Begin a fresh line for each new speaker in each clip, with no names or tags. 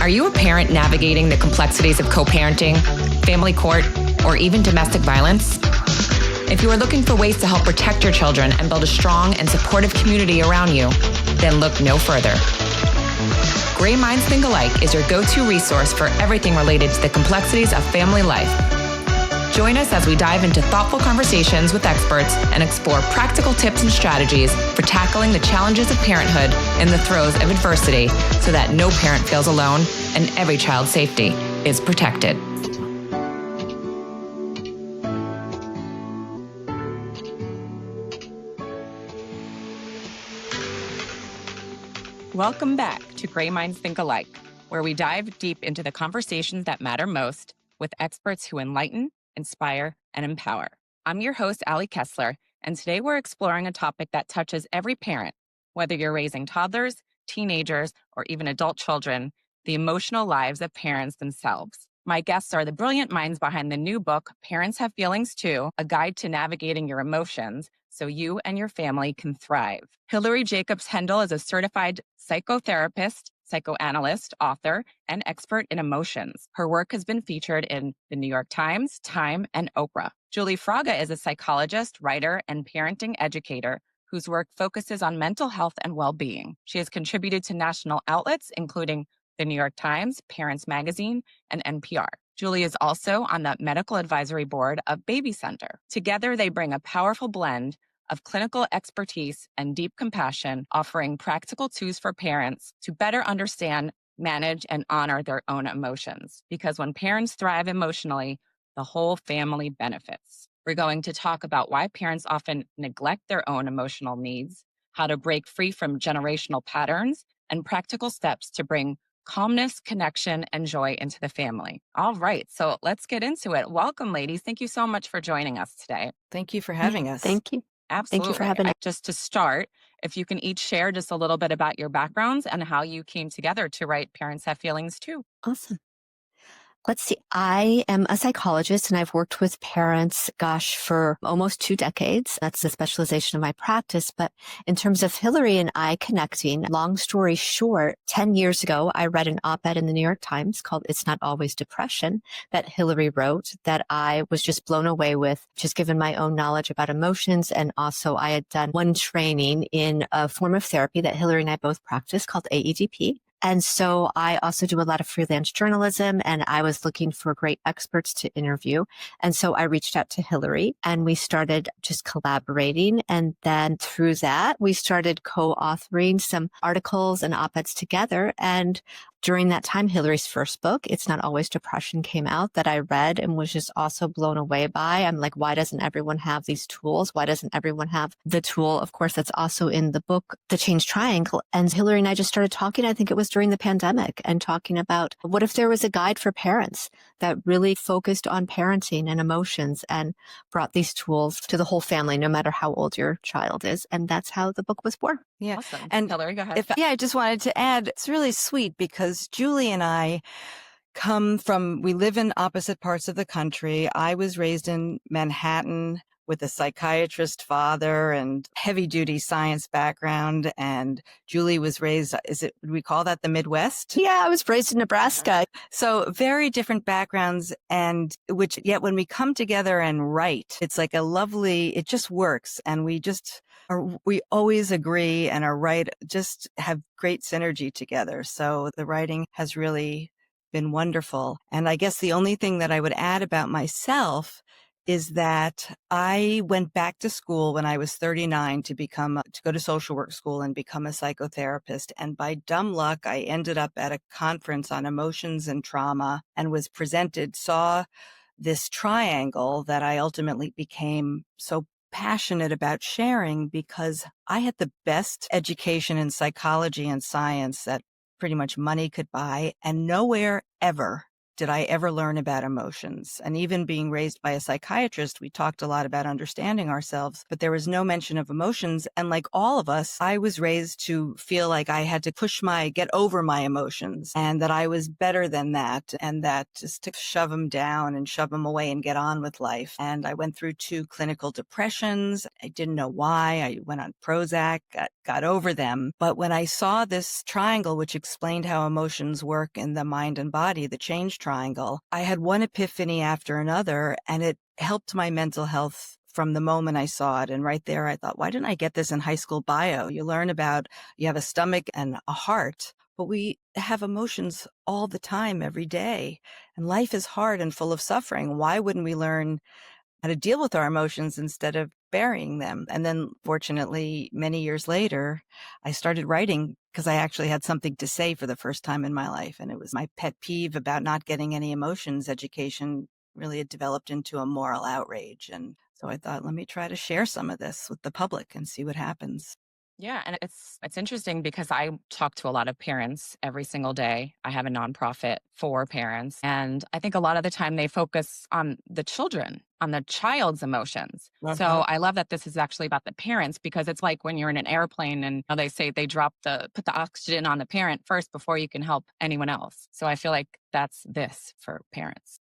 Are you a parent navigating the complexities of co-parenting, family court, or even domestic violence? If you are looking for ways to help protect your children and build a strong and supportive community around you, then look no further. Gray Minds Think Alike is your go-to resource for everything related to the complexities of family life. Join us as we dive into thoughtful conversations with experts and explore practical tips and strategies for tackling the challenges of parenthood in the throes of adversity so that no parent feels alone and every child's safety is protected. Welcome back to Gray Minds Think Alike, where we dive deep into the conversations that matter most with experts who enlighten, inspire, and empower. I'm your host, Ali Kessler, and today we're exploring a topic that touches every parent, whether you're raising toddlers, teenagers, or even adult children, the emotional lives of parents themselves. My guests are the brilliant minds behind the new book, Parents Have Feelings Too, A Guide to Navigating Your Emotions so you and your family can thrive. Hilary Jacobs Hendel is a certified psychotherapist, psychoanalyst, author, and expert in emotions. Her work has been featured in the New York Times, Time, and Oprah. Juli Fraga is a psychologist, writer, and parenting educator whose work focuses on mental health and well-being. She has contributed to national outlets, including the New York Times, Parents Magazine, and NPR. Juli is also on the medical advisory board of Baby Center. Together, they bring a powerful blend of clinical expertise and deep compassion, offering practical tools for parents to better understand, manage, and honor their own emotions. Because when parents thrive emotionally, the whole family benefits. We're going to talk about why parents often neglect their own emotional needs, how to break free from generational patterns, and practical steps to bring calmness, connection, and joy into the family. All right, so let's get into it. Welcome, ladies. Thank you so much for joining us today.
Thank you for having us.
Thank you.
Absolutely.
Thank you for having us.
Just to start, if you can each share just a little bit about your backgrounds and how you came together to write Parents Have Feelings Too.
Awesome. Let's see. I am a psychologist and I've worked with parents, for almost 2 decades. That's the specialization of my practice. But in terms of Hilary and I connecting, long story short, 10 years ago, I read an op-ed in the New York Times called It's Not Always Depression that Hilary wrote that I was just blown away with, just given my own knowledge about emotions. And also I had done one training in a form of therapy that Hilary and I both practice called AEDP. And so I also do a lot of freelance journalism and I was looking for great experts to interview. And so I reached out to Hilary and we started just collaborating. And then through that, we started co-authoring some articles and op-eds together. And during that time, Hilary's first book, It's Not Always Depression, came out that I read and was just also blown away by. I'm like, why doesn't everyone have these tools? Why doesn't everyone have the tool, of course, that's also in the book, The Change Triangle? And Hilary and I just started talking, I think it was during the pandemic, and talking about what if there was a guide for parents that really focused on parenting and emotions and brought these tools to the whole family, no matter how old your child is. And that's how the book was born.
Yeah.
Awesome.
And
Hilary, go ahead.
I just wanted to add, it's really sweet because Juli and I we live in opposite parts of the country. I was raised in Manhattan with a psychiatrist father and heavy duty science background. And Juli was raised, would we call that the Midwest?
Yeah, I was raised in Nebraska.
So very different backgrounds, and yet when we come together and write, it's like it just works. And we always agree and just have great synergy together. So the writing has really been wonderful. And I guess the only thing that I would add about myself is that I went back to school when I was 39 to go to social work school and become a psychotherapist. And by dumb luck, I ended up at a conference on emotions and trauma and saw this triangle that I ultimately became so passionate about sharing because I had the best education in psychology and science that pretty much money could buy, and nowhere ever did I ever learn about emotions. And even being raised by a psychiatrist, we talked a lot about understanding ourselves, but there was no mention of emotions. And like all of us, I was raised to feel like I had to get over my emotions and that I was better than that, and that just to shove them down and shove them away and get on with life. And I went through 2 clinical depressions. I didn't know why. I went on Prozac, got over them. But when I saw this triangle, which explained how emotions work in the mind and body, the change triangle, I had one epiphany after another, and it helped my mental health from the moment I saw it. And right there, I thought, why didn't I get this in high school bio? You learn about, you have a stomach and a heart, but we have emotions all the time, every day. And life is hard and full of suffering. Why wouldn't we learn how to deal with our emotions instead of burying them? And then fortunately, many years later, I started writing because I actually had something to say for the first time in my life. And it was my pet peeve about not getting any emotions education. Really, it developed into a moral outrage. And so I thought, let me try to share some of this with the public and see what happens.
Yeah, and it's interesting because I talk to a lot of parents every single day. I have a nonprofit for parents, and I think a lot of the time they focus on the children, on the child's emotions. So I love that this is actually about the parents, because it's like when you're in an airplane and they say they put the oxygen on the parent first before you can help anyone else. So I feel like that's this for parents.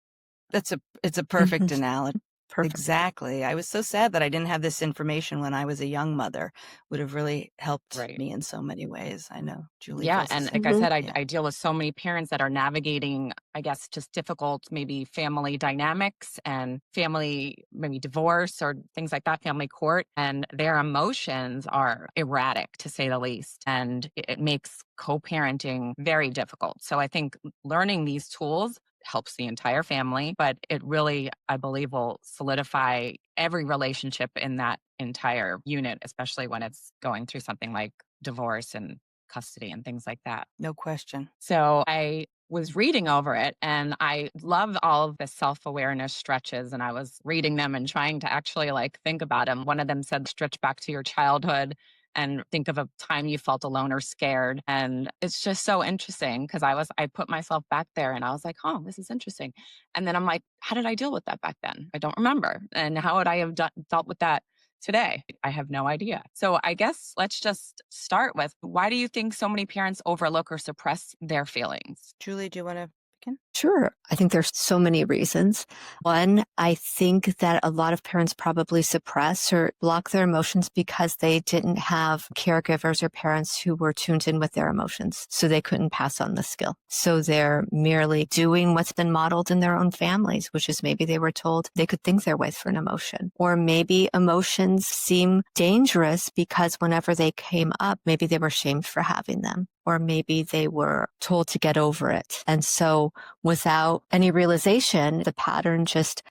It's a perfect analogy.
Perfect.
Exactly. I was so sad that I didn't have this information when I was a young mother. Would have really helped
Right.
me in so many ways. I know Julie
Yeah,
feels the
and
same.
like I said,
Yeah.
I deal with so many parents that are navigating, I guess, just difficult, maybe family dynamics and family, maybe divorce or things like that, family court, and their emotions are erratic, to say the least. And it makes co-parenting very difficult. So I think learning these tools helps the entire family, but it really, I believe, will solidify every relationship in that entire unit, especially when it's going through something like divorce and custody and things like that.
No question.
So I was reading over it, and I love all of the self-awareness stretches, and I was reading them and trying to actually like think about them. One of them said stretch back to your childhood and think of a time you felt alone or scared. And it's just so interesting because I put myself back there and I was like, oh, this is interesting. And then I'm like, how did I deal with that back then? I don't remember. And how would I have dealt with that today? I have no idea. So I guess let's just start with, why do you think so many parents overlook or suppress their feelings?
Julie, do you want to begin?
Sure. I think there's so many reasons. One, I think that a lot of parents probably suppress or block their emotions because they didn't have caregivers or parents who were tuned in with their emotions. So they couldn't pass on the skill. So they're merely doing what's been modeled in their own families, which is maybe they were told they could think their way through an emotion. Or maybe emotions seem dangerous because whenever they came up, maybe they were shamed for having them. Or maybe they were told to get over it. And so without any realization, the pattern just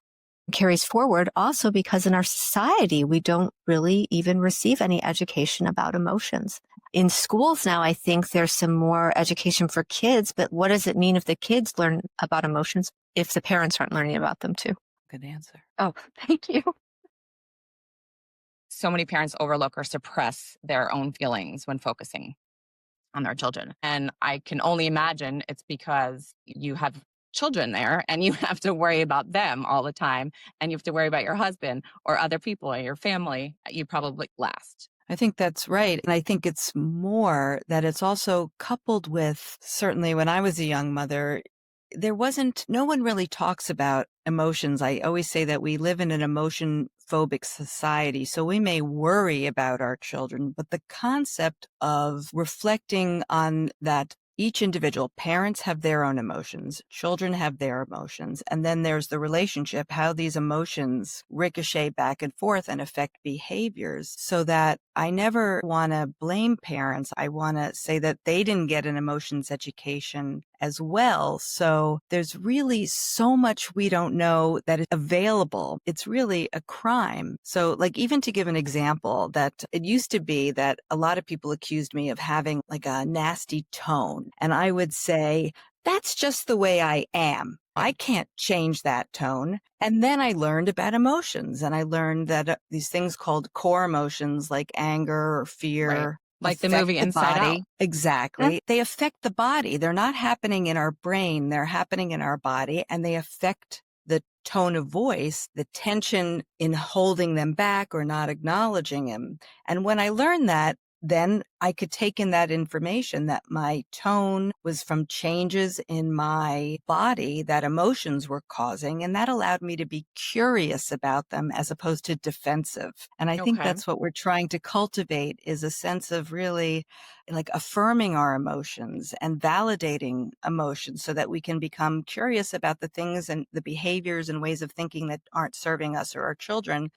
carries forward, also because in our society, we don't really even receive any education about emotions. In schools now, I think there's some more education for kids, but what does it mean if the kids learn about emotions if the parents aren't learning about them too?
Good answer.
Oh, thank you.
So many parents overlook or suppress their own feelings when focusing on their children. And I can only imagine it's because you have children there and you have to worry about them all the time. And you have to worry about your husband or other people or your family. You probably last.
I think that's right. And I think it's more that it's also coupled with, certainly when I was a young mother, no one really talks about emotions. I always say that we live in an emotion phobic society. So we may worry about our children, but the concept of reflecting on that each individual, parents have their own emotions, children have their emotions, and then there's the relationship, how these emotions ricochet back and forth and affect behaviors, so that I never want to blame parents. I want to say that they didn't get an emotions education as well. So there's really so much we don't know that is available. It's really a crime. So like, even to give an example, that it used to be that a lot of people accused me of having like a nasty tone. And I would say, that's just the way I am. I can't change that tone. And then I learned about emotions, and I learned that these things called core emotions like anger or fear,
Right. Like the
affect
movie
the
Inside Out.
body. Exactly. They affect the body. They're not happening in our brain. They're happening in our body, and they affect the tone of voice, the tension in holding them back or not acknowledging him. And when I learned that, then I could take in that information that my tone was from changes in my body that emotions were causing. And that allowed me to be curious about them as opposed to defensive. And I think
Okay.
that's what we're trying to cultivate, is a sense of really like affirming our emotions and validating emotions so that we can become curious about the things and the behaviors and ways of thinking that aren't serving us or our children,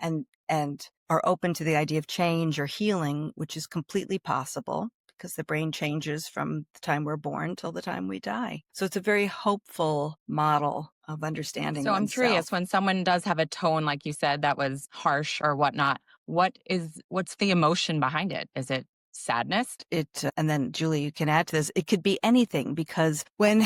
and are open to the idea of change or healing, which is completely possible because the brain changes from the time we're born till the time we die. So it's a very hopeful model of understanding
So I'm
oneself.
curious, when someone does have a tone, like you said, that was harsh or whatnot, what's the emotion behind it? Is it sadness?
And then Julie, you can add to this. It could be anything, because when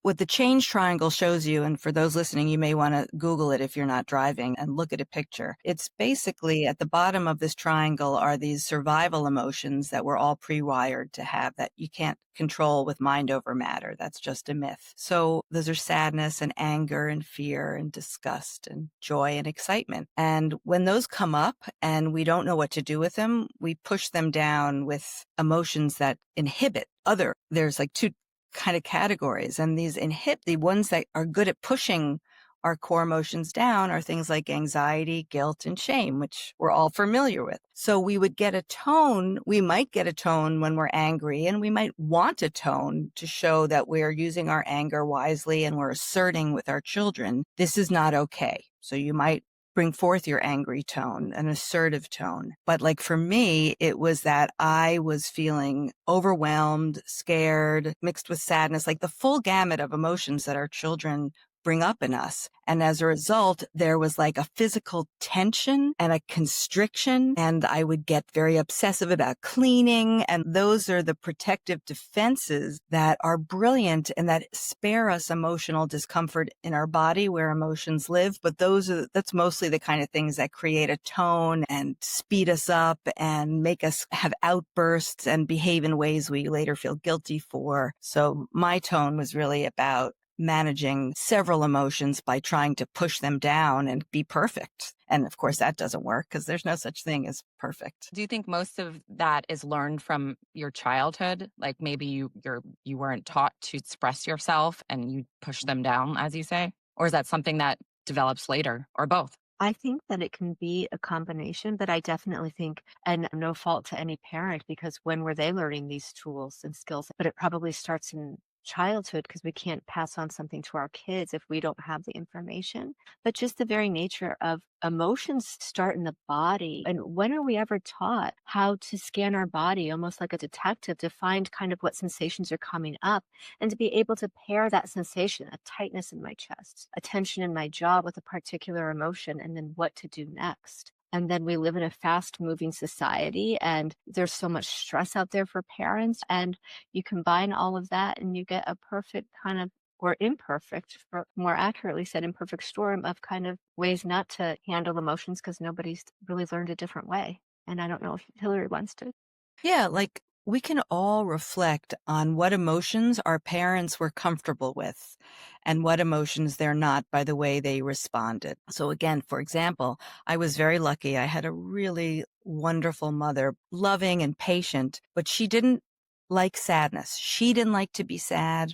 what the change triangle shows you, and for those listening, you may want to Google it if you're not driving and look at a picture. It's basically at the bottom of this triangle are these survival emotions that we're all pre-wired to have that you can't control with mind over matter. That's just a myth. So those are sadness and anger and fear and disgust and joy and excitement. And when those come up and we don't know what to do with them, we push them down with emotions that inhibit there's like two kind of categories, and the ones that are good at pushing our core emotions down are things like anxiety, guilt, and shame, which we're all familiar with. So we might get a tone when we're angry, and we might want a tone to show that we're using our anger wisely and we're asserting with our children, this is not okay. So you might bring forth your angry tone, an assertive tone. But like for me, it was that I was feeling overwhelmed, scared, mixed with sadness, like the full gamut of emotions that our children bring up in us. And as a result, there was like a physical tension and a constriction, and I would get very obsessive about cleaning. And those are the protective defenses that are brilliant and that spare us emotional discomfort in our body where emotions live. But that's mostly the kind of things that create a tone and speed us up and make us have outbursts and behave in ways we later feel guilty for. So my tone was really about managing several emotions by trying to push them down and be perfect. And of course, that doesn't work because there's no such thing as perfect.
Do you think most of that is learned from your childhood? Like maybe you weren't taught to express yourself and you push them down, as you say? Or is that something that develops later, or both?
I think that it can be a combination, but I definitely think, and no fault to any parent, because when were they learning these tools and skills? But it probably starts in childhood because we can't pass on something to our kids if we don't have the information. But just the very nature of emotions start in the body. And when are we ever taught how to scan our body almost like a detective to find kind of what sensations are coming up and to be able to pair that sensation, a tightness in my chest, a tension in my jaw with a particular emotion, and then what to do next? And then we live in a fast moving society and there's so much stress out there for parents. And you combine all of that and you get a perfect kind of, or imperfect, or more accurately said, imperfect storm of kind of ways not to handle emotions because nobody's really learned a different way. And I don't know if Hilary wants to.
Yeah, like we can all reflect on what emotions our parents were comfortable with and what emotions they're not by the way they responded. So again, for example, I was very lucky. I had a really wonderful mother, loving and patient, but she didn't like sadness. She didn't like to be sad.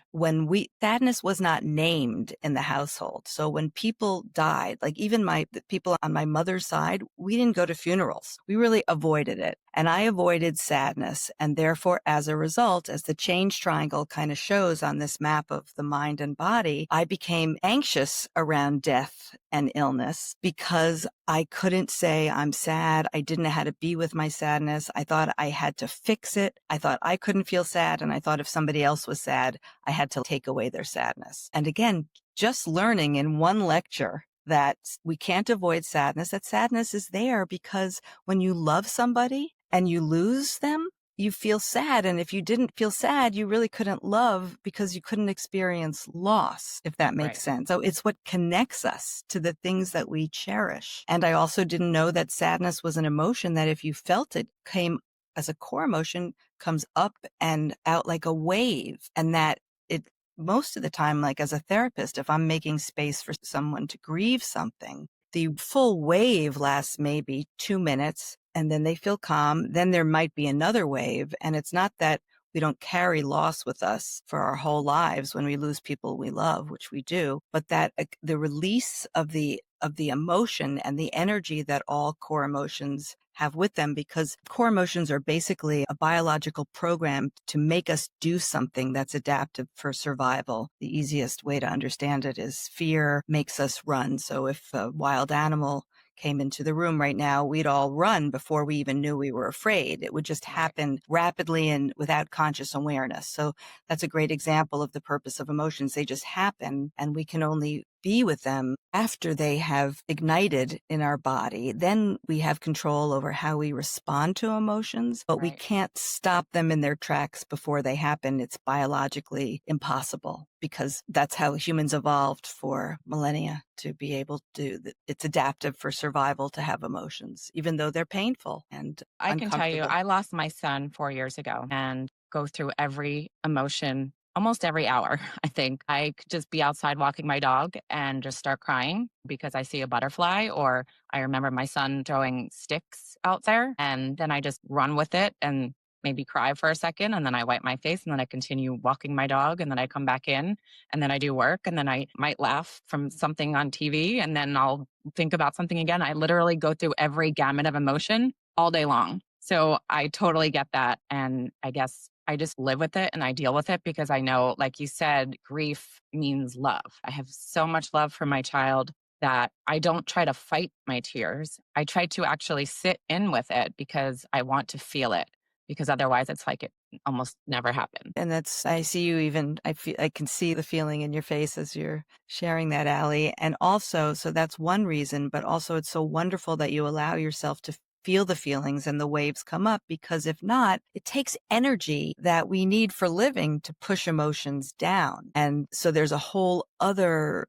Sadness was not named in the household. So when people died, like even the people on my mother's side, we didn't go to funerals. We really avoided it. And I avoided sadness. And therefore, as a result, as the change triangle kind of shows on this map of the mind and body, I became anxious around death and illness because I couldn't say I'm sad. I didn't know how to be with my sadness. I thought I had to fix it. I thought I couldn't feel sad. And I thought if somebody else was sad, I had to take away their sadness. And again, just learning in one lecture that we can't avoid sadness, that sadness is there because when you love somebody and you lose them, you feel sad. And if you didn't feel sad, you really couldn't love because you couldn't experience loss, if that makes sense. So it's what connects us to the things that we cherish. And I also didn't know that sadness was an emotion that if you felt it came as a core emotion comes up and out like a wave. And that it, most of the time, like as a therapist, if I'm making space for someone to grieve something, the full wave lasts maybe 2 minutes and then they feel calm. Then there might be another wave. And it's not that we don't carry loss with us for our whole lives when we lose people we love, which we do, but that the release of the emotion and the energy that all core emotions have with them, because core emotions are basically a biological program to make us do something that's adaptive for survival. The easiest way to understand it is fear makes us run. So if a wild animal came into the room right now, we'd all run before we even knew we were afraid. It would just happen rapidly and without conscious awareness. So that's a great example of the purpose of emotions. They just happen, and we can only be with them after they have ignited in our body. Then we have control over how we respond to emotions, but we can't stop them in their tracks before they happen. It's biologically impossible, because that's how humans evolved for millennia, to be able to, it's adaptive for survival to have emotions, even though they're painful and
I can tell you,
uncomfortable.
I lost my son 4 years ago and go through every emotion almost every hour. I think I could just be outside walking my dog and just start crying because I see a butterfly, or I remember my son throwing sticks out there, and then I just run with it and maybe cry for a second, and then I wipe my face, and then I continue walking my dog, and then I come back in, and then I do work, and then I might laugh from something on TV, and then I'll think about something again. I literally go through every gamut of emotion all day long. So I totally get that. And I guess I just live with it and I deal with it, because I know, like you said, grief means love. I have so much love for my child that I don't try to fight my tears. I try to actually sit in with it because I want to feel it, because otherwise it's like it almost never happened.
And that's, I see you even, I can see the feeling in your face as you're sharing that, Ali. And also, so that's one reason, but also it's so wonderful that you allow yourself to feel the feelings and the waves come up, because if not, it takes energy that we need for living to push emotions down. And so there's a whole other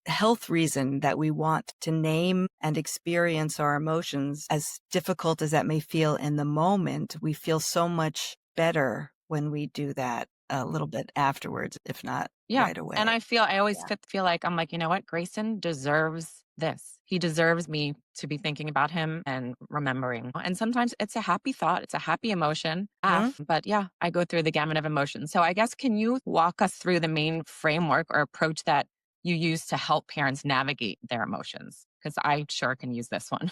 health reason that we want to name and experience our emotions. As difficult as that may feel in the moment, we feel so much better when we do that a little bit afterwards, if not right away.
And I always feel like, I'm like, you know what? Grayson deserves this. He deserves me to be thinking about him and remembering. And sometimes it's a happy thought. It's a happy emotion. But yeah, I go through the gamut of emotions. So I guess, can you walk us through the main framework or approach that you use to help parents navigate their emotions? Because I sure can use this one.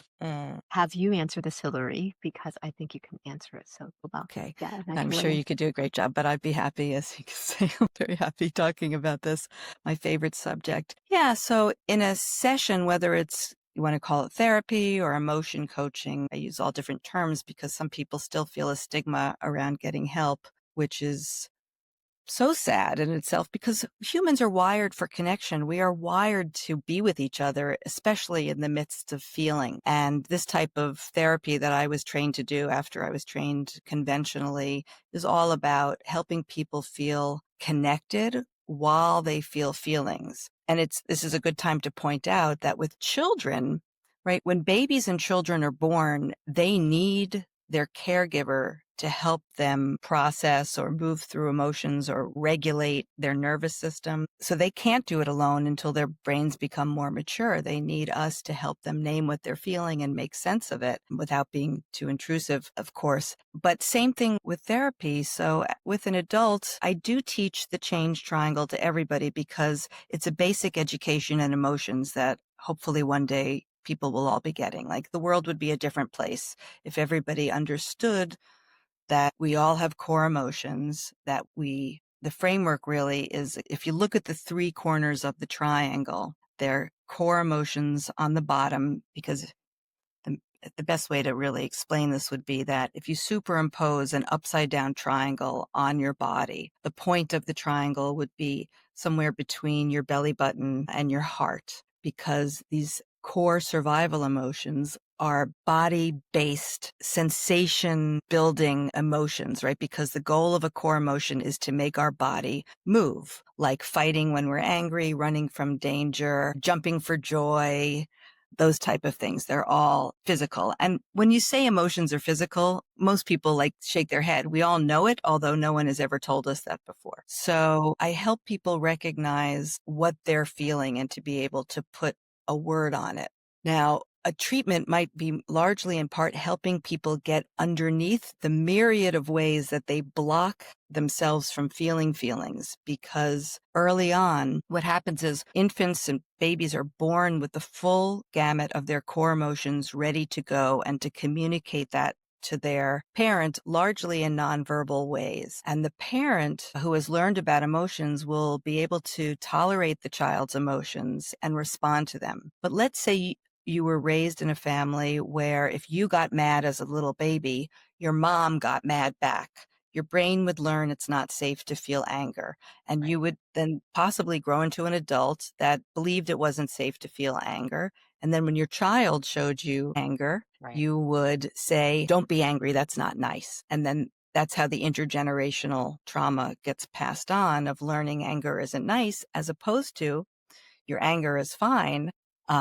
Have you answer this, Hilary, because I think you can answer it so well.
Okay.
Yeah,
I'm sure you could do a great job, but I'd be happy, as you can say, I'm very happy talking about this, my favorite subject. Yeah, so in a session, whether it's, you want to call it therapy or emotion coaching, I use all different terms because some people still feel a stigma around getting help, which is so sad in itself, because humans are wired for connection. We are wired to be with each other, especially in the midst of feeling. And this type of therapy that I was trained to do after I was trained conventionally is all about helping people feel connected while they feel feelings. And this is a good time to point out that with children, right, when babies and children are born, they need their caregiver to help them process or move through emotions or regulate their nervous system. So they can't do it alone until their brains become more mature. They need us to help them name what they're feeling and make sense of it without being too intrusive, of course. But same thing with therapy. So with an adult, I do teach the change triangle to everybody, because it's a basic education in emotions that hopefully one day people will all be getting. Like, the world would be a different place if everybody understood that we all have core emotions, that the framework really is, if you look at the three corners of the triangle, they're core emotions on the bottom, because the best way to really explain this would be that if you superimpose an upside down triangle on your body, the point of the triangle would be somewhere between your belly button and your heart, because these core survival emotions are body-based, sensation-building emotions, right? Because the goal of a core emotion is to make our body move, like fighting when we're angry, running from danger, jumping for joy, those type of things. They're all physical. And when you say emotions are physical, most people like shake their head. We all know it, although no one has ever told us that before. So I help people recognize what they're feeling and to be able to put a word on it. Now, a treatment might be largely in part helping people get underneath the myriad of ways that they block themselves from feeling feelings, because early on, what happens is infants and babies are born with the full gamut of their core emotions ready to go and to communicate that to their parent, largely in nonverbal ways. And the parent who has learned about emotions will be able to tolerate the child's emotions and respond to them. But let's say you were raised in a family where if you got mad as a little baby, your mom got mad back. Your brain would learn it's not safe to feel anger. And you would then possibly grow into an adult that believed it wasn't safe to feel anger. And then when your child showed you anger, you would say, don't be angry. That's not nice. And then that's how the intergenerational trauma gets passed on of learning anger isn't nice, as opposed to your anger is fine.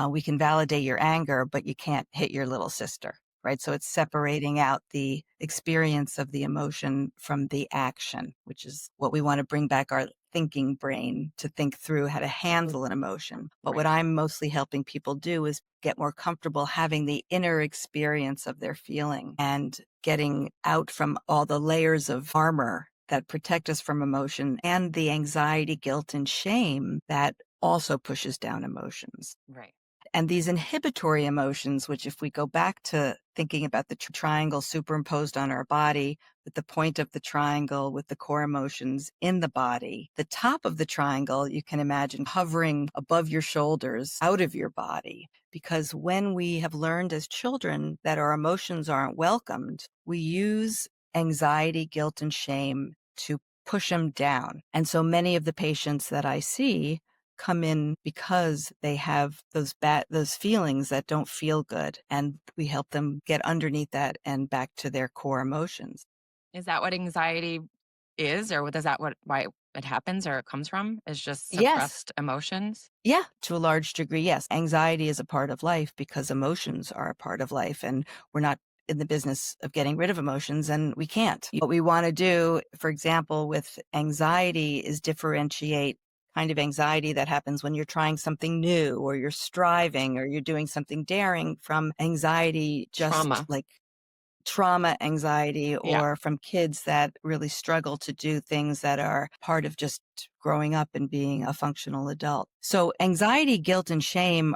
We can validate your anger, but you can't hit your little sister, right? So it's separating out the experience of the emotion from the action, which is what we want to bring back our thinking brain to think through how to handle an emotion. But what I'm mostly helping people do is get more comfortable having the inner experience of their feeling and getting out from all the layers of armor that protect us from emotion and the anxiety, guilt, and shame that also pushes down emotions.
Right.
And these inhibitory emotions, which if we go back to thinking about the triangle superimposed on our body, with the point of the triangle with the core emotions in the body, the top of the triangle, you can imagine hovering above your shoulders, out of your body. Because when we have learned as children that our emotions aren't welcomed, we use anxiety, guilt, and shame to push them down. And so many of the patients that I see come in because they have those feelings that don't feel good, and we help them get underneath that and back to their core emotions.
Is that what anxiety is, or why it happens or it comes from? Is just
Yes.
suppressed emotions?
Yeah, to a large degree, yes. Anxiety is a part of life because emotions are a part of life, and we're not in the business of getting rid of emotions, and we can't. What we want to do, for example, with anxiety is differentiate kind of anxiety that happens when you're trying something new or you're striving or you're doing something daring from anxiety, just like trauma anxiety, or from kids that really struggle to do things that are part of just growing up and being a functional adult. So anxiety, guilt, and shame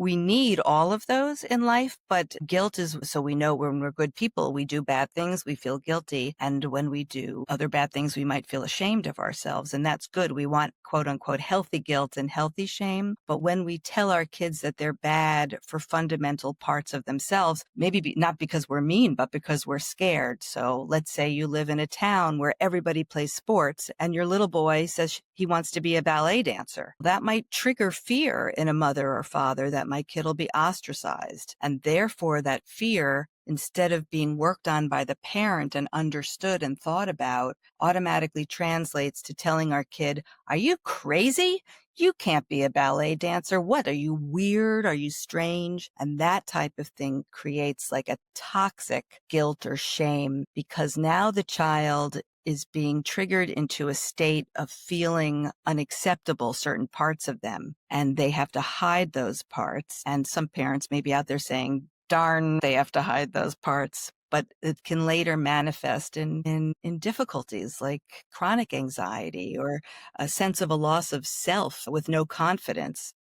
we need all of those in life, but guilt is so we know when we're good people, we do bad things, we feel guilty. And when we do other bad things, we might feel ashamed of ourselves. And that's good. We want quote unquote healthy guilt and healthy shame. But when we tell our kids that they're bad for fundamental parts of themselves, maybe not because we're mean, but because we're scared. So let's say you live in a town where everybody plays sports and your little boy says he wants to be a ballet dancer. That might trigger fear in a mother or father that my kid will be ostracized. And therefore that fear, instead of being worked on by the parent and understood and thought about, automatically translates to telling our kid, are you crazy? You can't be a ballet dancer. What? Are you weird? Are you strange? And that type of thing creates like a toxic guilt or shame, because now the child is being triggered into a state of feeling unacceptable, certain parts of them, and they have to hide those parts. And some parents may be out there saying, darn, they have to hide those parts. But it can later manifest in difficulties like chronic anxiety or a sense of a loss of self with no confidence.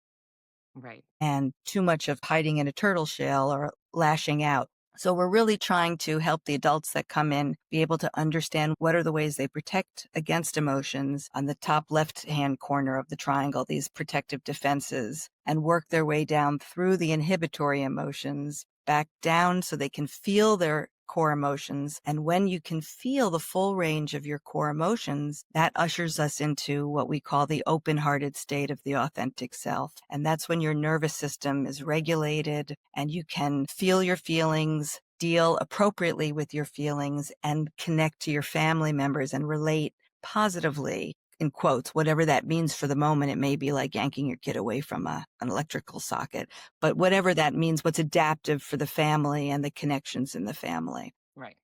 Right.
And too much of hiding in a turtle shell or lashing out. So we're really trying to help the adults that come in be able to understand what are the ways they protect against emotions on the top left-hand corner of the triangle, these protective defenses, and work their way down through the inhibitory emotions, back down so they can feel their core emotions. And when you can feel the full range of your core emotions, that ushers us into what we call the open-hearted state of the authentic self. And that's when your nervous system is regulated and you can feel your feelings, deal appropriately with your feelings, and connect to your family members and relate positively in quotes, whatever that means for the moment. It may be like yanking your kid away from an electrical socket, but whatever that means, what's adaptive for the family and the connections in the family.
Right.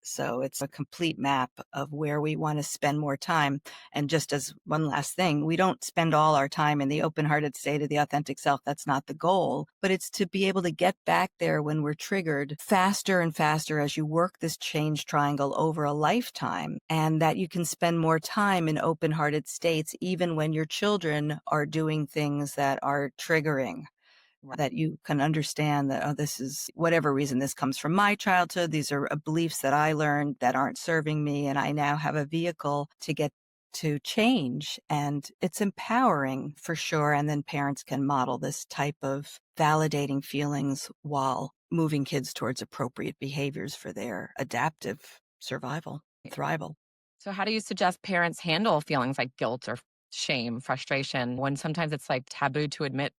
So it's a complete map of where we want to spend more time. And just as one last thing, we don't spend all our time in the open-hearted state of the authentic self. That's not the goal, but it's to be able to get back there when we're triggered faster and faster as you work this change triangle over a lifetime, and that you can spend more time in open-hearted states, even when your children are doing things that are triggering. That you can understand that, oh, this is whatever reason this comes from my childhood. These are beliefs that I learned that aren't serving me. And I now have a vehicle to get to change. And it's empowering for sure. And then parents can model this type of validating feelings while moving kids towards appropriate behaviors for their adaptive survival, thrival.
So how do you suggest parents handle feelings like guilt or shame, frustration, when sometimes it's like taboo to admit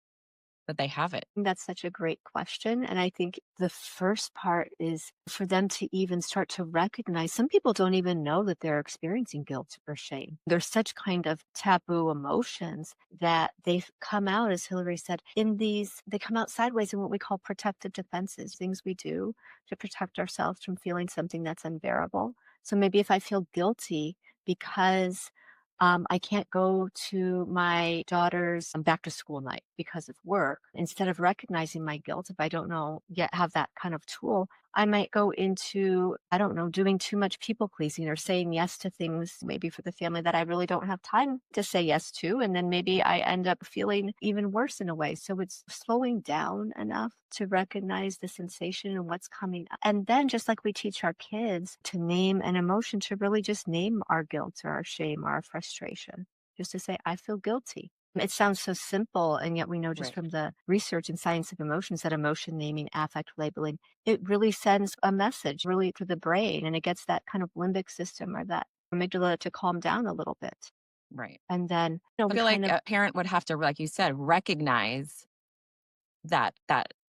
that they have it?
That's such a great question. And I think the first part is for them to even start to recognize some people don't even know that they're experiencing guilt or shame. There's such kind of taboo emotions that they've come out, as Hilary said, they come out sideways in what we call protective defenses, things we do to protect ourselves from feeling something that's unbearable. So maybe if I feel guilty because I can't go to my daughter's back to school night because of work. Instead of recognizing my guilt, if I don't know yet have that kind of tool, I might go into, I don't know, doing too much people pleasing or saying yes to things maybe for the family that I really don't have time to say yes to. And then maybe I end up feeling even worse in a way. So it's slowing down enough to recognize the sensation and what's coming up. And then just like we teach our kids to name an emotion, to really just name our guilt or our shame or our frustration, just to say, I feel guilty. It sounds so simple, and yet we know just from the research and science of emotions that emotion naming, affect labeling, it really sends a message really to the brain, and it gets that kind of limbic system or that amygdala to calm down a little bit.
Right.
And then,
I feel like a parent would have to, like you said, recognize that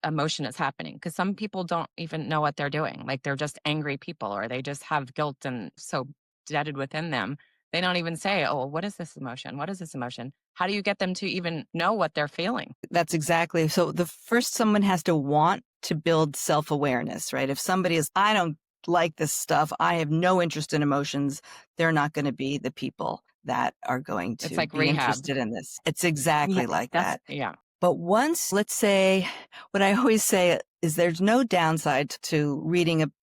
emotion is happening, because some people don't even know what they're doing. Like they're just angry people, or they just have guilt and so deaded within them. They don't even say, oh, what is this emotion? What is this emotion? How do you get them to even know what they're feeling?
That's exactly. So the first, someone has to want to build self-awareness, right? If somebody is, I don't like this stuff, I have no interest in emotions, they're not going to be the people that are going
It's
to
like
be
rehab.
interested in this. It's exactly like that.
Yeah.
But once, let's say, what I always say is there's no downside to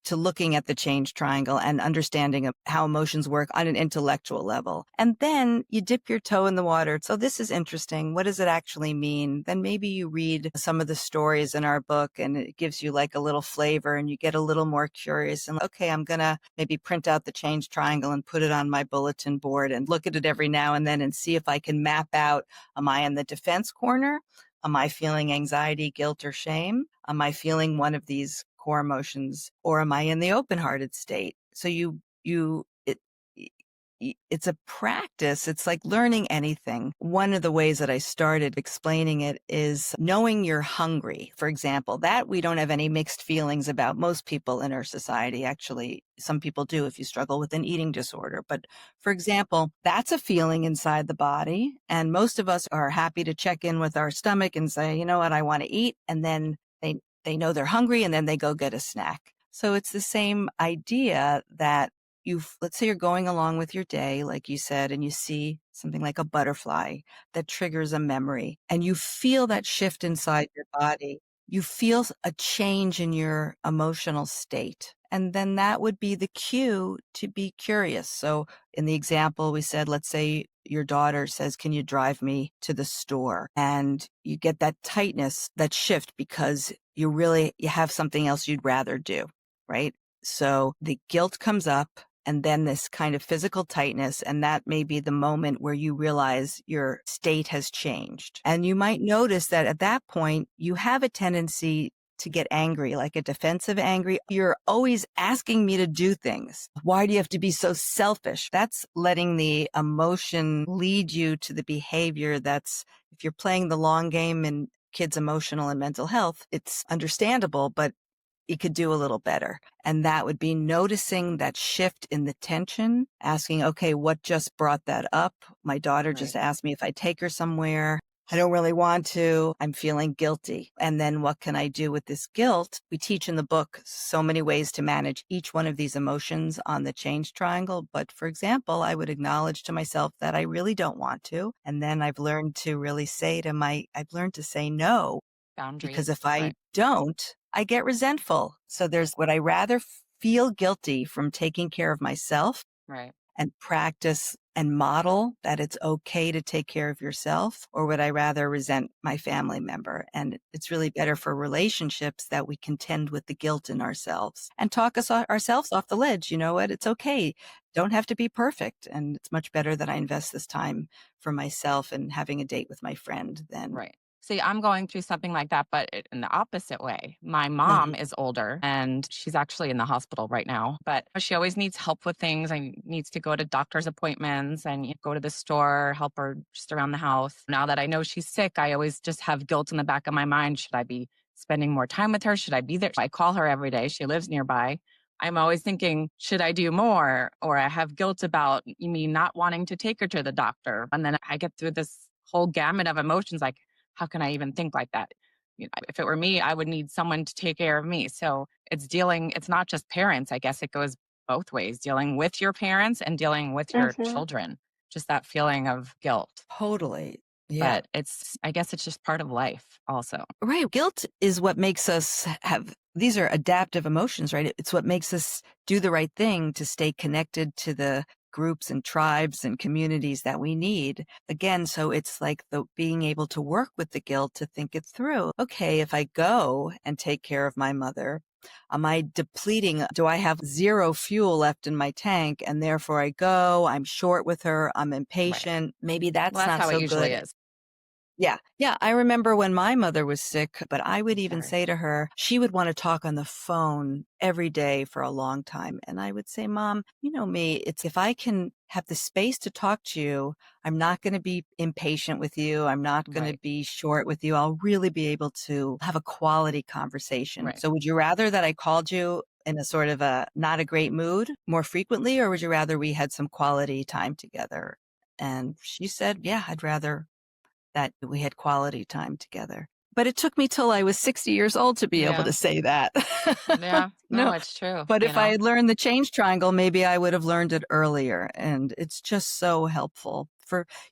to looking at the change triangle and understanding of how emotions work on an intellectual level. And then you dip your toe in the water. So this is interesting. What does it actually mean? Then maybe you read some of the stories in our book and it gives you like a little flavor and you get a little more curious and, okay, I'm going to maybe print out the change triangle and put it on my bulletin board and look at it every now and then and see if I can map out, am I in the defense corner? Am I feeling anxiety, guilt, or shame? Am I feeling one of these core emotions, or am I in the open-hearted state? So it's a practice. It's like learning anything. One of the ways that I started explaining it is knowing you're hungry. For example, that we don't have any mixed feelings about. Most people in our society, actually, some people do if you struggle with an eating disorder. But for example, that's a feeling inside the body. And most of us are happy to check in with our stomach and say, you know what, I want to eat. And then they know they're hungry and then they go get a snack. So it's the same idea that let's say you're going along with your day, like you said, and you see something like a butterfly that triggers a memory and you feel that shift inside your body. You feel a change in your emotional state. And then that would be the cue to be curious. So in the example we said, let's say your daughter says, can you drive me to the store? And you get that tightness, that shift, because you have something else you'd rather do, right? So the guilt comes up and then this kind of physical tightness. And that may be the moment where you realize your state has changed. And you might notice that at that point, you have a tendency to get angry, like a defensive angry. You're always asking me to do things. Why do you have to be so selfish? That's letting the emotion lead you to the behavior that's, if you're playing the long game in kids' emotional and mental health, it's understandable, but you could do a little better. And that would be noticing that shift in the tension, asking, okay, what just brought that up? My daughter just
Right.
asked me if I take her somewhere. I don't really want to. I'm feeling guilty. And then what can I do with this guilt? We teach in the book so many ways to manage each one of these emotions on the change triangle. But for example, I would acknowledge to myself that I really don't want to. And then I've learned to really I've learned to say no, because
Boundaries.
if I
Right.
don't, I get resentful. So would I rather feel guilty from taking care of myself
Right.
and practice and model that it's okay to take care of yourself? Or would I rather resent my family member? And it's really better for relationships that we contend with the guilt in ourselves and talk ourselves off the ledge. You know what? It's okay. Don't have to be perfect. And it's much better that I invest this time for myself and having a date with my friend than.
Right. See, I'm going through something like that, but in the opposite way. My mom
Mhm.
is older and she's actually in the hospital right now, but she always needs help with things and needs to go to doctor's appointments and go to the store, help her just around the house. Now that I know she's sick, I always just have guilt in the back of my mind. Should I be spending more time with her? Should I be there? I call her every day. She lives nearby. I'm always thinking, should I do more? Or I have guilt about me not wanting to take her to the doctor. And then I get through this whole gamut of emotions like, how can I even think like that? If it were me, I would need someone to take care of me. So it's not just parents. I guess it goes both ways, dealing with your parents and dealing with your
Mhm.
children, just that feeling of guilt.
Totally. Yeah.
But I guess it's just part of life also.
Right. Guilt is what makes us these are adaptive emotions, right? It's what makes us do the right thing to stay connected to the groups and tribes and communities that we need. Again, so it's like the being able to work with the guilt to think it through. Okay, if I go and take care of my mother, am I depleting? Do I have zero fuel left in my tank? And therefore I go, I'm short with her, I'm
Right.
impatient. Maybe
Well,
that's
that's
not
how it
so
usually
good.
is.
Yeah. Yeah. I remember when my mother was sick, but I would
I'm
even
sorry.
say to her, she would want to talk on the phone every day for a long time. And I would say, Mom, you know me, it's if I can have the space to talk to you, I'm not going to be impatient with you. I'm not going to
Right.
be short with you. I'll really be able to have a quality conversation.
Right.
So would you rather that I called you in a sort of a not a great mood more frequently, or would you rather we had some quality time together? And she said, yeah, I'd rather that we had quality time together. But it took me till I was 60 years old to be able
Yeah.
to say that.
Yeah. No,
No,
it's true.
but if I had learned the change triangle, maybe I would have learned it earlier. And it's just so helpful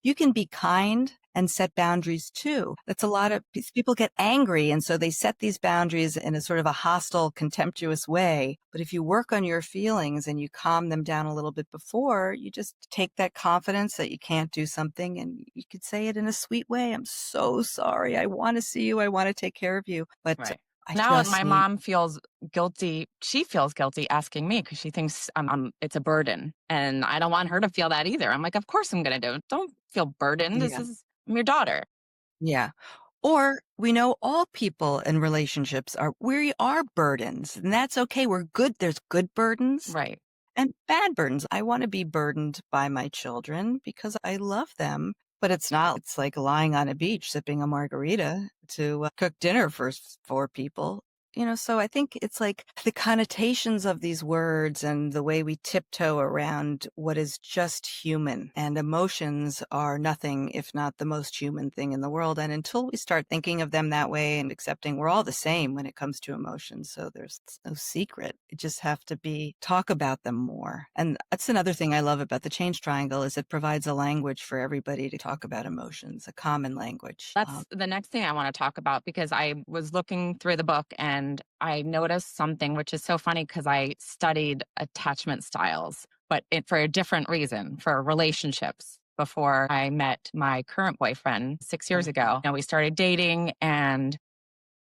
you can be kind and set boundaries too. That's a lot of people get angry. And so they set these boundaries in a sort of a hostile, contemptuous way. But if you work on your feelings and you calm them down a little bit before, you just take that confidence that you can't do something and you could say it in a sweet way. I'm so sorry. I want to see you. I want to take care of you. But
Right.
I
Now
just
my
need,
mom feels guilty. She feels guilty asking me because she thinks it's a burden. And I don't want her to feel that either. I'm like, of course I'm going to do it. Don't feel burdened.
yeah,
I'm your daughter.
yeah. Or we know all people in relationships we are burdens, and that's okay. We're good. There's good burdens
Right.
and bad burdens. I want to be burdened by my children because I love them, but it's like lying on a beach sipping a margarita to cook dinner for four people. So I think it's like the connotations of these words and the way we tiptoe around what is just human, and emotions are nothing if not the most human thing in the world. And until we start thinking of them that way and accepting we're all the same when it comes to emotions, so there's no secret. You just have to talk about them more. And that's another thing I love about the change triangle is it provides a language for everybody to talk about emotions, a common language.
That's the next thing I want to talk about because I was looking through the book and I noticed something which is so funny because I studied attachment styles, but for a different reason, for relationships. Before I met my current boyfriend 6 years ago, we started dating and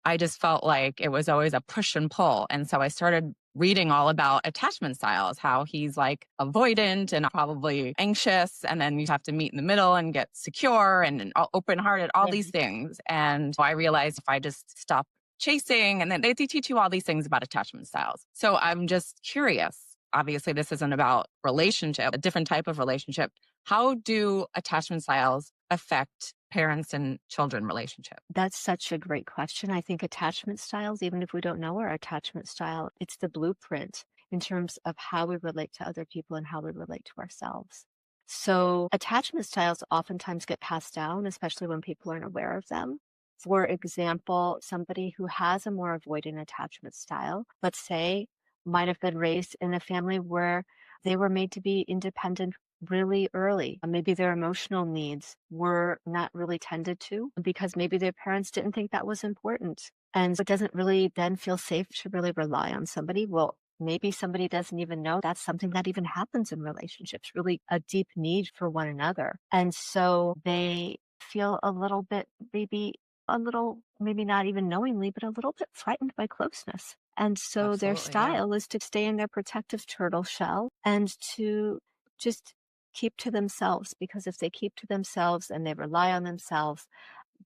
I just felt like it was always a push and pull. And so I started reading all about attachment styles, how he's like avoidant and probably anxious. And then you have to meet in the middle and get secure and open hearted, all these things. And so I realized if I just stop chasing, and then they teach you all these things about attachment styles. So I'm just curious. Obviously, this isn't about relationship, a different type of relationship. How do attachment styles affect parents and children relationship?
That's such a great question. I think attachment styles, even if we don't know our attachment style, it's the blueprint in terms of how we relate to other people and how we relate to ourselves. So attachment styles oftentimes get passed down, especially when people aren't aware of them. For example, somebody who has a more avoidant attachment style, let's say, might have been raised in a family where they were made to be independent really early. Maybe their emotional needs were not really tended to because maybe their parents didn't think that was important. And so it doesn't really then feel safe to really rely on somebody. Well, maybe somebody doesn't even know that's something that even happens in relationships, really a deep need for one another. And so they feel a little bit, maybe a little, maybe not even knowingly, but a little bit frightened by closeness. And so their
Absolutely, yeah.
style is to stay in their protective turtle shell and to just keep to themselves, because if they keep to themselves and they rely on themselves,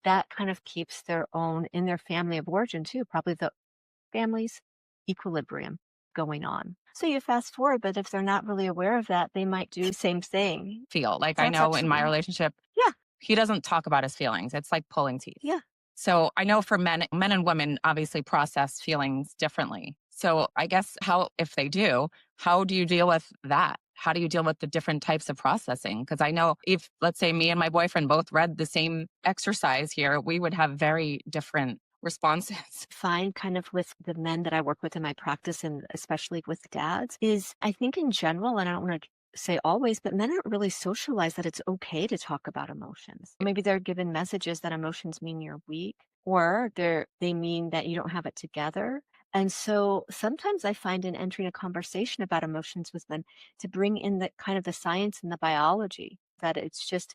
that kind of keeps their own in their family of origin too, probably the family's equilibrium going on. So you fast forward, but if they're not really aware of that, they might do the same thing.
Feel like I
That's
know in my
absolutely,
relationship,
yeah,
he doesn't talk about his feelings. It's like pulling teeth.
yeah.
So I know for men and women obviously process feelings differently. So I guess if they do, how do you deal with that? How do you deal with the different types of processing? Because I know if, let's say, me and my boyfriend both read the same exercise here, we would have very different responses.
Find kind of with the men that I work with in my practice, and especially with dads, is I think in general, and I don't want to say always, but men aren't really socialized that it's okay to talk about emotions. Maybe they're given messages that emotions mean you're weak, or they mean that you don't have it together. And so sometimes I find in entering a conversation about emotions with men to bring in the kind of the science and the biology, that it's just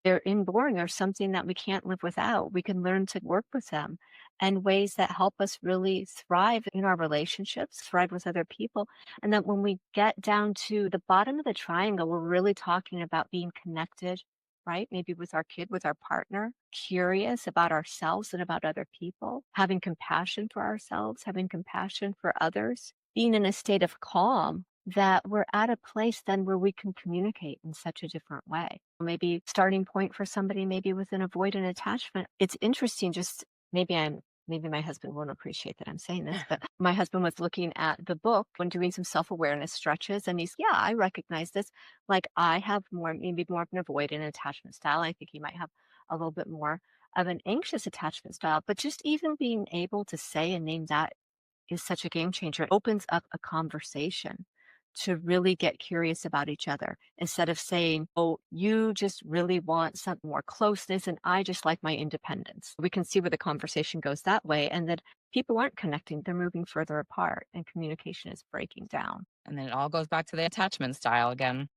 they're inborn or something that we can't live without. We can learn to work with them and ways that help us really thrive in our relationships, thrive with other people. And that when we get down to the bottom of the triangle, we're really talking about being connected, right? Maybe with our kid, with our partner, curious about ourselves and about other people, having compassion for ourselves, having compassion for others, being in a state of calm, that we're at a place then where we can communicate in such a different way. Maybe starting point for somebody, maybe with an avoidant attachment. It's interesting, just maybe my husband won't appreciate that I'm saying this, but my husband was looking at the book when doing some self-awareness stretches, and yeah, I recognize this. Like I have maybe more of an avoidant attachment style. I think he might have a little bit more of an anxious attachment style, but just even being able to say and name that is such a game changer. It opens up a conversation to really get curious about each other instead of saying, oh, you just really want some more closeness and I just like my independence. We can see where the conversation goes that way, and that people aren't connecting, they're moving further apart and communication is breaking down.
And then it all goes back to the attachment style again.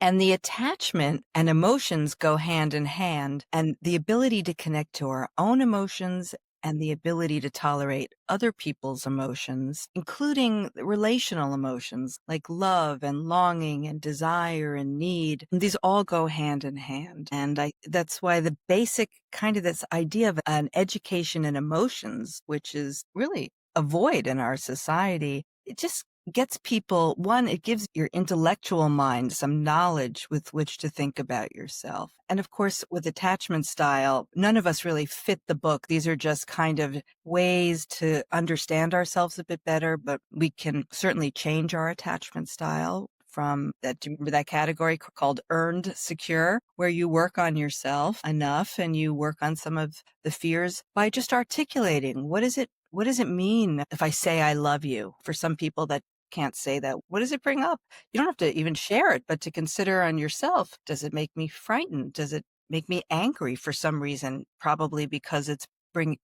And the attachment and emotions go hand in hand, and the ability to connect to our own emotions and the ability to tolerate other people's emotions, including relational emotions like love and longing and desire and need. And these all go hand in hand. And that's why the basic kind of this idea of an education in emotions, which is really a void in our society, it just gets people, one, it gives your intellectual mind some knowledge with which to think about yourself. And of course, with attachment style, none of us really fit the book. These are just kind of ways to understand ourselves a bit better, but we can certainly change our attachment style from that. Do you remember that category called earned secure, where you work on yourself enough and you work on some of the fears by just articulating what does it mean if I say I love you? For some people that can't say that, what does it bring up? You don't have to even share it, but to consider on yourself. Does it make me frightened? Does it make me angry for some reason? Probably because it's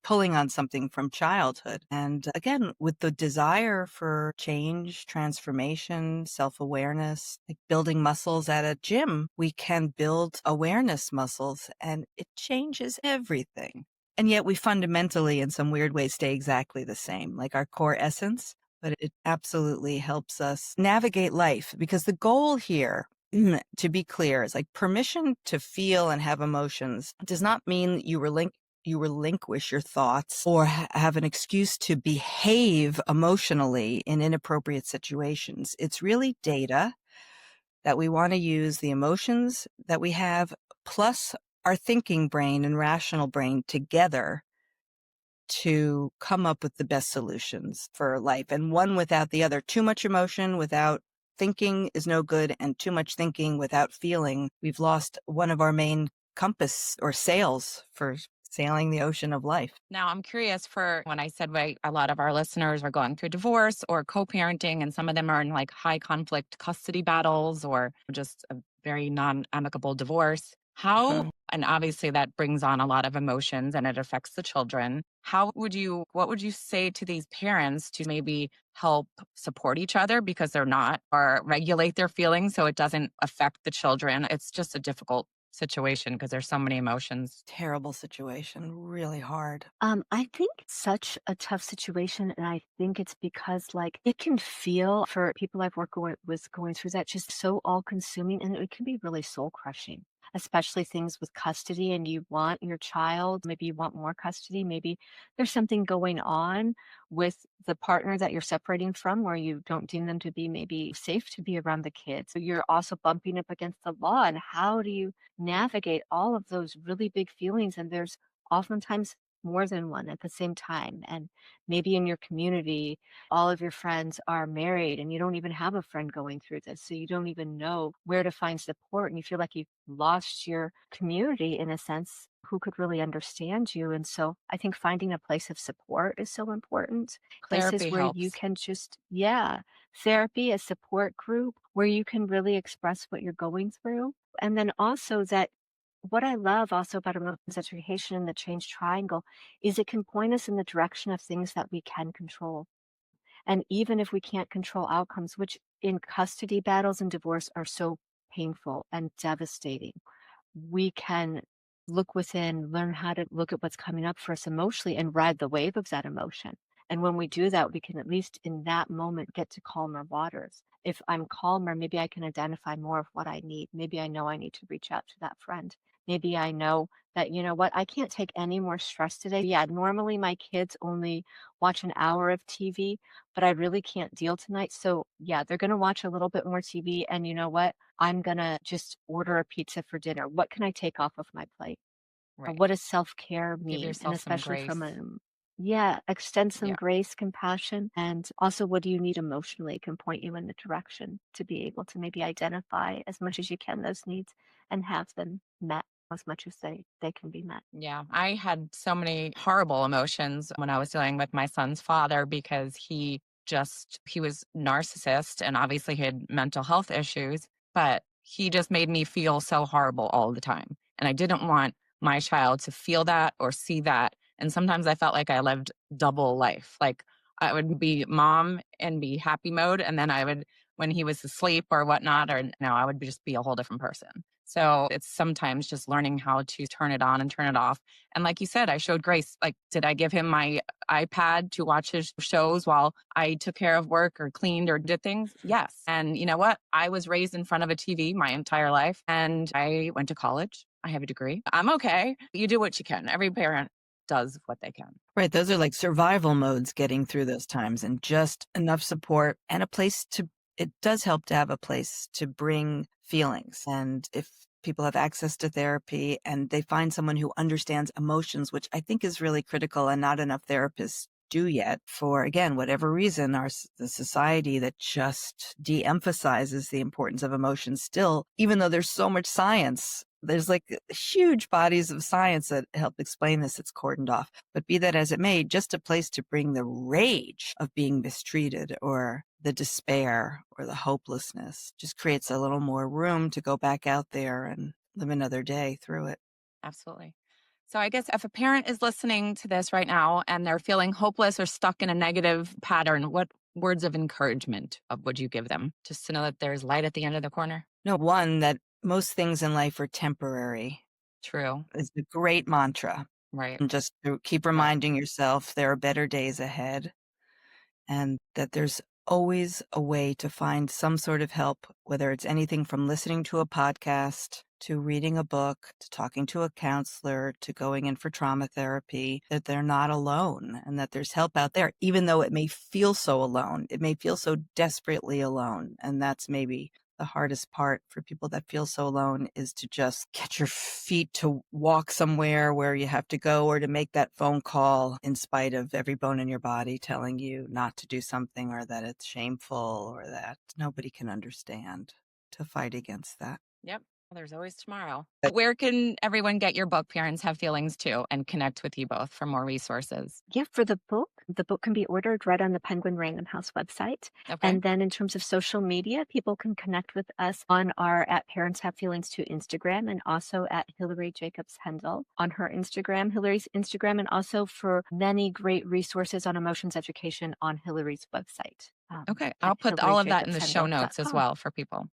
pulling on something from childhood. And again, with the desire for change, transformation, self-awareness, like building muscles at a gym, we can build awareness muscles and it changes everything. And yet we fundamentally, in some weird ways, stay exactly the same, like our core essence. But it absolutely helps us navigate life, because the goal here, to be clear, is like permission to feel and have emotions does not mean you relinquish your thoughts or have an excuse to behave emotionally in inappropriate situations. It's really data that we want to use the emotions that we have plus our thinking brain and rational brain together to come up with the best solutions for life. And one without the other. Too much emotion without thinking is no good, and too much thinking without feeling. We've lost one of our main compass or sails for sailing the ocean of life.
Now, I'm curious for when I said a lot of our listeners are going through divorce or co-parenting, and some of them are in like high conflict custody battles or just a very non-amicable divorce. How, and obviously that brings on a lot of emotions and it affects the children. What would you say to these parents to maybe help support each other because they're not, or regulate their feelings so it doesn't affect the children? It's just a difficult situation because there's so many emotions.
Terrible situation, really hard.
I think it's such a tough situation, and I think it's because like it can feel for people I've worked with going through that just so all consuming, and it can be really soul crushing. Especially things with custody, and you want your child, maybe you want more custody, maybe there's something going on with the partner that you're separating from where you don't deem them to be maybe safe to be around the kids. So you're also bumping up against the law. And how do you navigate all of those really big feelings? And there's oftentimes more than one at the same time. And maybe in your community, all of your friends are married and you don't even have a friend going through this. So you don't even know where to find support. And you feel like you've lost your community in a sense who could really understand you. And so I think finding a place of support is so important. Places
Therapy
where you
helps.
can just, yeah, therapy, a support group where you can really express what you're going through. And then also that what I love also about emotions education and the change triangle is it can point us in the direction of things that we can control. And even if we can't control outcomes, which in custody battles and divorce are so painful and devastating, we can look within, learn how to look at what's coming up for us emotionally and ride the wave of that emotion. And when we do that, we can at least in that moment get to calmer waters. If I'm calmer, maybe I can identify more of what I need. Maybe I know I need to reach out to that friend. Maybe I know that, you know what, I can't take any more stress today. Yeah, normally my kids only watch an hour of TV, but I really can't deal tonight. So, yeah, they're going to watch a little bit more TV. And you know what? I'm going to just order a pizza for dinner. What can I take off of my plate? Or
Right.
what does self-care
Give
mean? And
yourself some
especially
grace.
from yeah, extend some
Yeah,
grace, compassion, and also what do you need emotionally can point you in the direction to be able to maybe identify as much as you can those needs and have them met as much as they can be met.
yeah. I had so many horrible emotions when I was dealing with my son's father because he was narcissist and obviously he had mental health issues, but he just made me feel so horrible all the time. And I didn't want my child to feel that or see that. And sometimes I felt like I lived double life. Like I would be mom and be happy mode. And then when he was asleep or whatnot, or no, I would just be a whole different person. So it's sometimes just learning how to turn it on and turn it off. And like you said, I showed grace. Like, did I give him my iPad to watch his shows while I took care of work or cleaned or did things? Yes. And you know what? I was raised in front of a TV my entire life and I went to college. I have a degree. I'm okay. You do what you can. Every parent does what they can.
Right. Those are like survival modes getting through those times, and just enough support and a place to, it does help to have a place to bring feelings. And if people have access to therapy and they find someone who understands emotions, which I think is really critical and not enough therapists do yet for, again, whatever reason, the society that just de-emphasizes the importance of emotions still, even though there's so much science. There's like huge bodies of science that help explain this. It's cordoned off. But be that as it may, just a place to bring the rage of being mistreated or the despair or the hopelessness just creates a little more room to go back out there and live another day through it.
Absolutely. So I guess if a parent is listening to this right now and they're feeling hopeless or stuck in a negative pattern, what words of encouragement would you give them just to know that there's light at the end of the corner?
No, one, that most things in life are temporary
True.
is a great mantra.
Right.
And just to keep
Right.
reminding yourself there are better days ahead, and that there's always a way to find some sort of help, whether it's anything from listening to a podcast to reading a book to talking to a counselor to going in for trauma therapy, that they're not alone and that there's help out there, even though it may feel so alone. It may feel so desperately alone. And that's maybe the hardest part for people that feel so alone is to just get your feet to walk somewhere where you have to go, or to make that phone call in spite of every bone in your body telling you not to do something, or that it's shameful, or that nobody can understand, to fight against that.
Yep. There's always tomorrow. Where can everyone get your book, Parents Have Feelings Too, and connect with you both for more resources?
Yeah, for the book can be ordered right on the Penguin Random House website.
Okay.
And then in terms of social media, people can connect with us on our at Parents Have Feelings Too Instagram, and also at Hilary Jacobs Hendel on her Instagram, Hilary's Instagram, and also for many great resources on emotions education on Hilary's website.
Okay. I'll put all of that in the show notes as
hilaryjacobshendel.com.
well for people.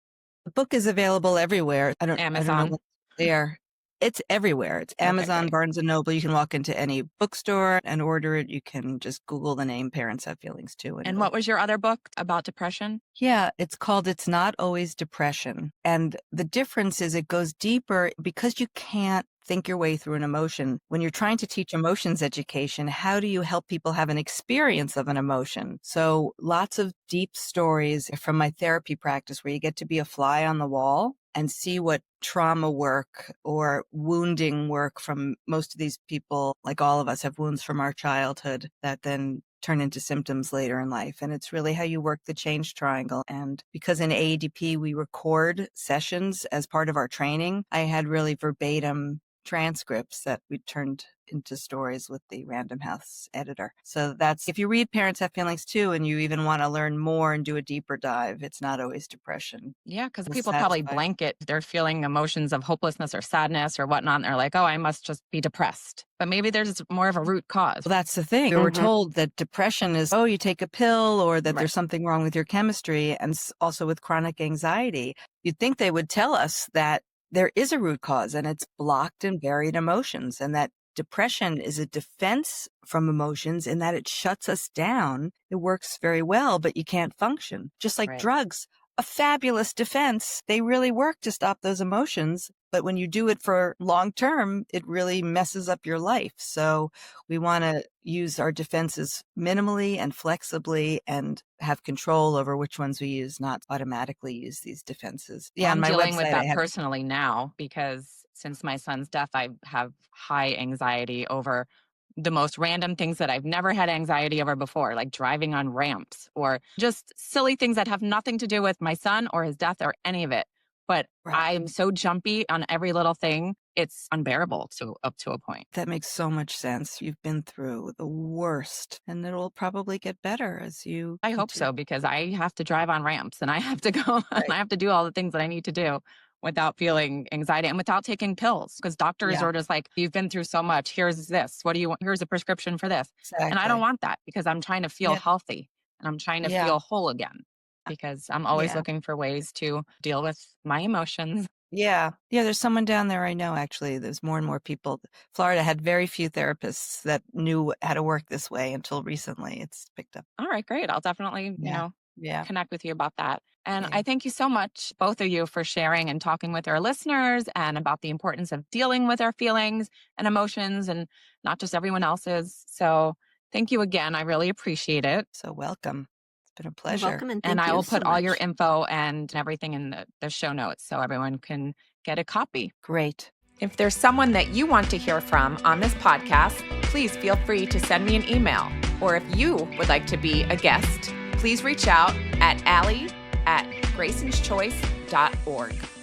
The book is available everywhere. I don't know
Amazon.
what's there. It's everywhere. It's
Okay,
Amazon,
great.
Barnes & Noble. You can walk into any bookstore and order it. You can just Google the name Parents Have Feelings Too.
And what was your other book about depression?
Yeah, it's called It's Not Always Depression. And the difference is it goes deeper because you can't think your way through an emotion. When you're trying to teach emotions education, how do you help people have an experience of an emotion? So lots of deep stories from my therapy practice where you get to be a fly on the wall and see what trauma work or wounding work from most of these people, like all of us, have wounds from our childhood that then turn into symptoms later in life. And it's really how you work the change triangle. And because in AEDP, we record sessions as part of our training, I had really verbatim transcripts that we turned into stories with the Random House editor. So that's, if you read Parents Have Feelings Too, and you even want to learn more and do a deeper dive, It's Not Always Depression.
Yeah, because people probably blanket their feeling emotions of hopelessness or sadness or whatnot. And they're like, oh, I must just be depressed. But maybe there's more of a root cause.
Well, that's the thing. We're told that depression is, oh, you take a pill, or that there's something wrong with your chemistry. And also with chronic anxiety, you'd think they would tell us that there is a root cause, and it's blocked and buried emotions, and that depression is a defense from emotions in that it shuts us down. It works very well, but you can't function. Just like drugs, a fabulous defense. They really work to stop those emotions. But when you do it for long term, it really messes up your life. So we want to use our defenses minimally and flexibly and have control over which ones we use, not automatically use these defenses. Yeah,
I'm
on my
dealing
website,
with that personally now, because since my son's death, I have high anxiety over the most random things that I've never had anxiety over before, like driving on ramps or just silly things that have nothing to do with my son or his death or any of it. But I'm so jumpy on every little thing. It's unbearable up to a point.
That makes so much sense. You've been through the worst, and it'll probably get better as you.
I hope so, because I have to drive on ramps and I have to go and I have to do all the things that I need to do without feeling anxiety and without taking pills, because doctors are just like, you've been through so much. Here's this. What do you want? Here's a prescription for this. Exactly. And I don't want that, because I'm trying to feel healthy and I'm trying to feel whole again, because I'm always looking for ways to deal with my emotions. Yeah. There's someone down there I know, actually. There's more and more people. Florida had very few therapists that knew how to work this way until recently. It's picked up. All right, great. I'll definitely, connect with you about that. And I thank you so much, both of you, for sharing and talking with our listeners and about the importance of dealing with our feelings and emotions, and not just everyone else's. So thank you again. I really appreciate it. So welcome. It's been a pleasure.
You're welcome, and thank you
I will
so
put all your
much.
info and everything in the show notes so everyone can get a copy. Great. If there's someone that you want to hear from on this podcast, please feel free to send me an email. Or if you would like to be a guest, please reach out at Ali@graysonschoice.org.